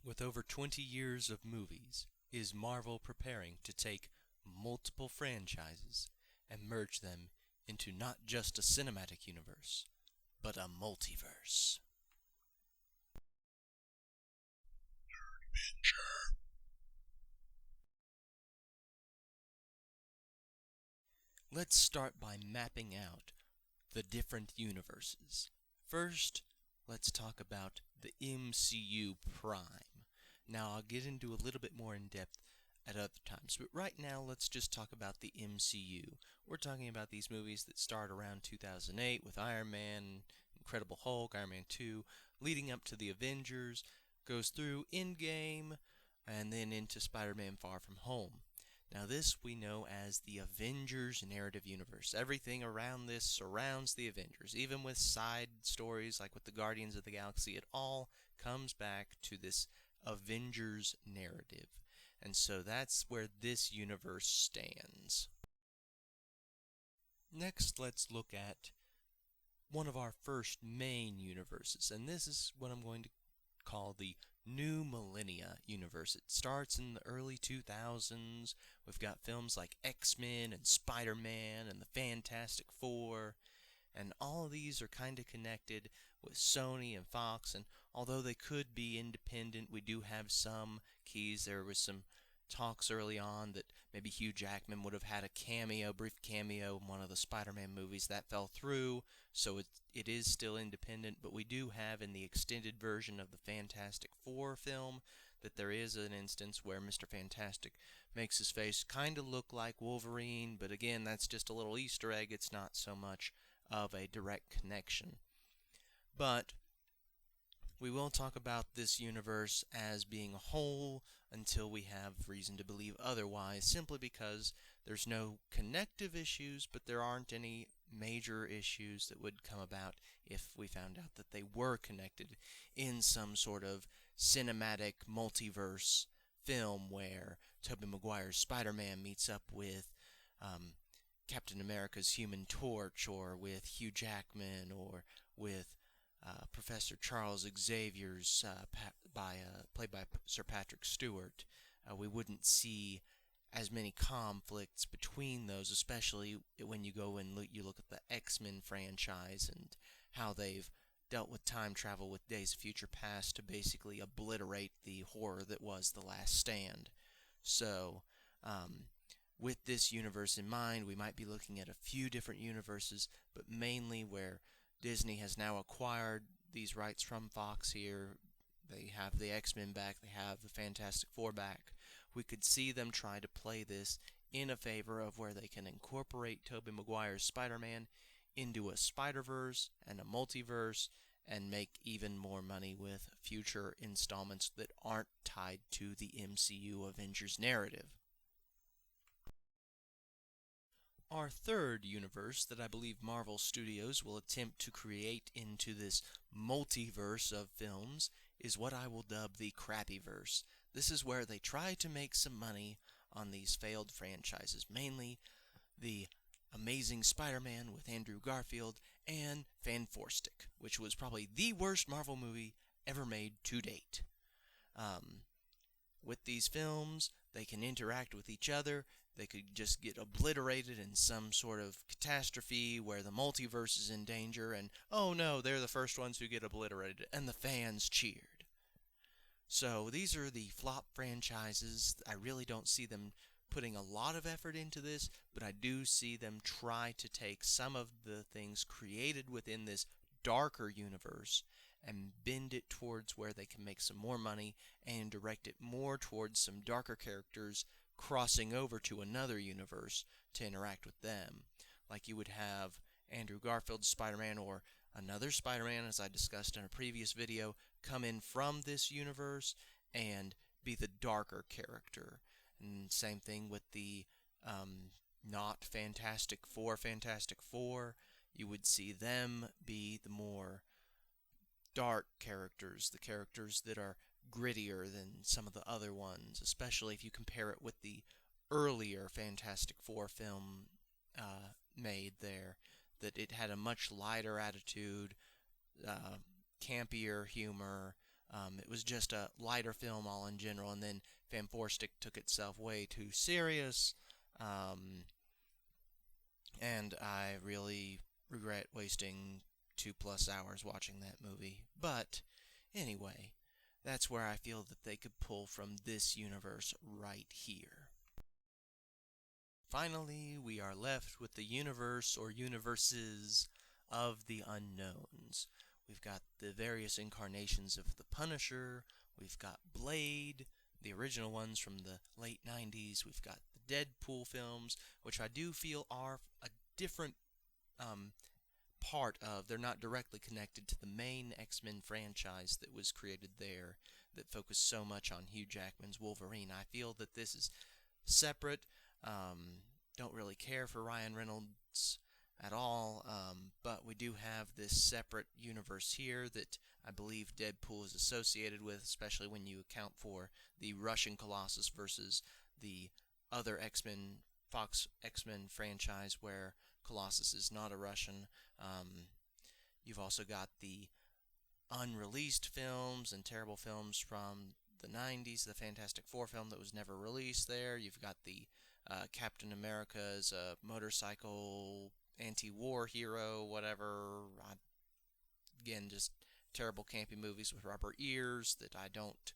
With over 20 years of movies, is Marvel preparing to take multiple franchises and merge them into not just a cinematic universe, but a multiverse? Let's start by mapping out the different universes. First, let's talk about the MCU Prime. Now, I'll get into a little bit more in depth at other times, but right now, let's just talk about the MCU. We're talking about these movies that start around 2008 with Iron Man, Incredible Hulk, Iron Man 2, leading up to the Avengers, goes through Endgame, and then into Spider-Man Far From Home. Now, this we know as the Avengers narrative universe. Everything around this surrounds the Avengers, even with side stories like with the Guardians of the Galaxy. It all comes back to this Avengers narrative. And so that's where this universe stands. Next, let's look at one of our first main universes, and this is what I'm going to call the New Millennia universe. It starts in the early 2000s. We've got films like X-Men and Spider-Man and the Fantastic Four, and all of these are kind of connected with Sony and Fox, and although they could be independent, we do have some keys. There was some talks early on that maybe Hugh Jackman would have had a brief cameo in one of the Spider-Man movies. That fell through, so it is still independent, but we do have in the extended version of the Fantastic Four film that there is an instance where Mr. Fantastic makes his face kind of look like Wolverine, but again, that's just a little Easter egg. It's not so much of a direct connection. But we will talk about this universe as being a whole until we have reason to believe otherwise, simply because there's no connective issues, but there aren't any major issues that would come about if we found out that they were connected in some sort of cinematic multiverse film where Tobey Maguire's Spider-Man meets up with Captain America's Human Torch, or with Hugh Jackman, or with Professor Charles Xavier's, played by Sir Patrick Stewart. We wouldn't see as many conflicts between those, especially when you go and you look at the X-Men franchise and how they've dealt with time travel with Days of Future Past to basically obliterate the horror that was The Last Stand. So, with this universe in mind, we might be looking at a few different universes, but mainly where Disney has now acquired these rights from Fox here. They have the X-Men back, they have the Fantastic Four back. We could see them try to play this in a favor of where they can incorporate Tobey Maguire's Spider-Man into a Spider-Verse and a multiverse and make even more money with future installments that aren't tied to the MCU Avengers narrative. Our third universe that I believe Marvel Studios will attempt to create into this multiverse of films is what I will dub the Crappyverse. This is where they try to make some money on these failed franchises, mainly the Amazing Spider-Man with Andrew Garfield and Fanforstic, which was probably the worst Marvel movie ever made to date. With these films, they can interact with each other. They could just get obliterated in some sort of catastrophe where the multiverse is in danger, and oh no, they're the first ones who get obliterated, and the fans cheered. So these are the flop franchises. I really don't see them putting a lot of effort into this, but I do see them try to take some of the things created within this darker universe and bend it towards where they can make some more money and direct it more towards some darker characters crossing over to another universe to interact with them. Like you would have Andrew Garfield's Spider-Man or another Spider-Man, as I discussed in a previous video, come in from this universe and be the darker character. And same thing with the not Fantastic Four. You would see them be the more dark characters, the characters that are grittier than some of the other ones, especially if you compare it with the earlier Fantastic Four film made there, that it had a much lighter attitude, campier humor. it was just a lighter film all in general, and then Fanforstic took itself way too serious, and I really regret wasting 2+ hours watching that movie. But anyway, that's where I feel that they could pull from this universe right here. Finally, we are left with the universe or universes of the unknowns. We've got the various incarnations of the Punisher, we've got Blade, the original ones from the late 90s, we've got the Deadpool films, which I do feel are a different part of, they're not directly connected to the main X-Men franchise that was created there, that focused so much on Hugh Jackman's Wolverine. I feel that this is separate. Don't really care for Ryan Reynolds at all, but we do have this separate universe here that I believe Deadpool is associated with, especially when you account for the Russian Colossus versus the other X-Men, Fox X-Men franchise, where Colossus is not a Russian. You've also got the unreleased films and terrible films from the 90s, the Fantastic Four film that was never released there. You've got the Captain America's motorcycle anti-war hero, whatever. Again, just terrible campy movies with rubber ears that I don't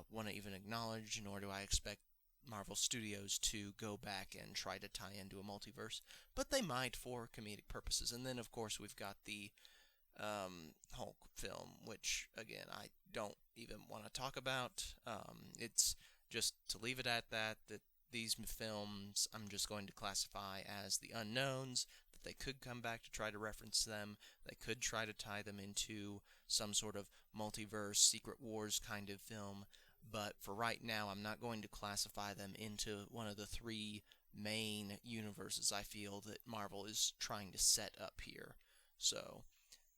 want to even acknowledge, nor do I expect Marvel Studios to go back and try to tie into a multiverse, but they might for comedic purposes. And then, of course, we've got the Hulk film, which, again, I don't even want to talk about. It's just to leave it at that these films I'm just going to classify as the unknowns, that they could come back to try to reference them, they could try to tie them into some sort of multiverse, Secret Wars kind of film, but for right now I'm not going to classify them into one of the three main universes I feel that Marvel is trying to set up here. So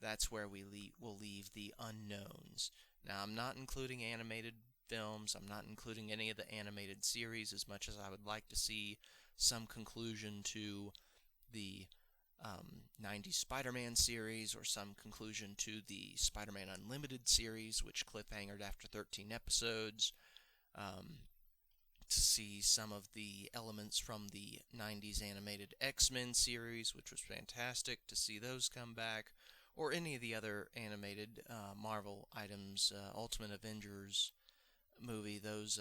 that's where we'll leave the unknowns. Now, I'm not including animated films, I'm not including any of the animated series, as much as I would like to see some conclusion to the 90s Spider-Man series, or some conclusion to the Spider-Man Unlimited series, which cliffhangered after 13 episodes, to see some of the elements from the 90s animated X-Men series, which was fantastic, to see those come back, or any of the other animated Marvel items, Ultimate Avengers movie. Those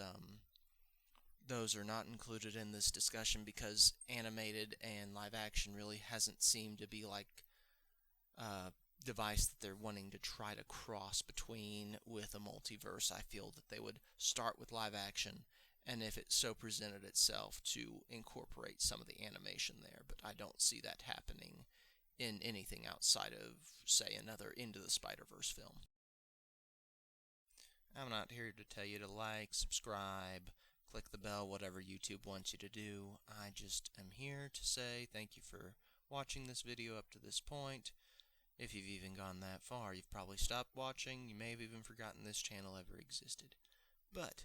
are not included in this discussion because animated and live action really hasn't seemed to be like a device that they're wanting to try to cross between with a multiverse. I feel that they would start with live action, and if it so presented itself, to incorporate some of the animation there, but I don't see that happening in anything outside of, say, another Into the Spider-Verse film. I'm not here to tell you to like, subscribe, click the bell, whatever YouTube wants you to do. I just am here to say thank you for watching this video up to this point. If you've even gone that far, you've probably stopped watching. You may have even forgotten this channel ever existed. But,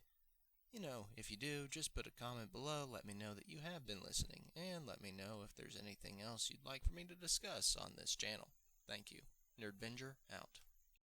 if you do, just put a comment below, let me know that you have been listening, and let me know if there's anything else you'd like for me to discuss on this channel. Thank you. Nerdvenger, out.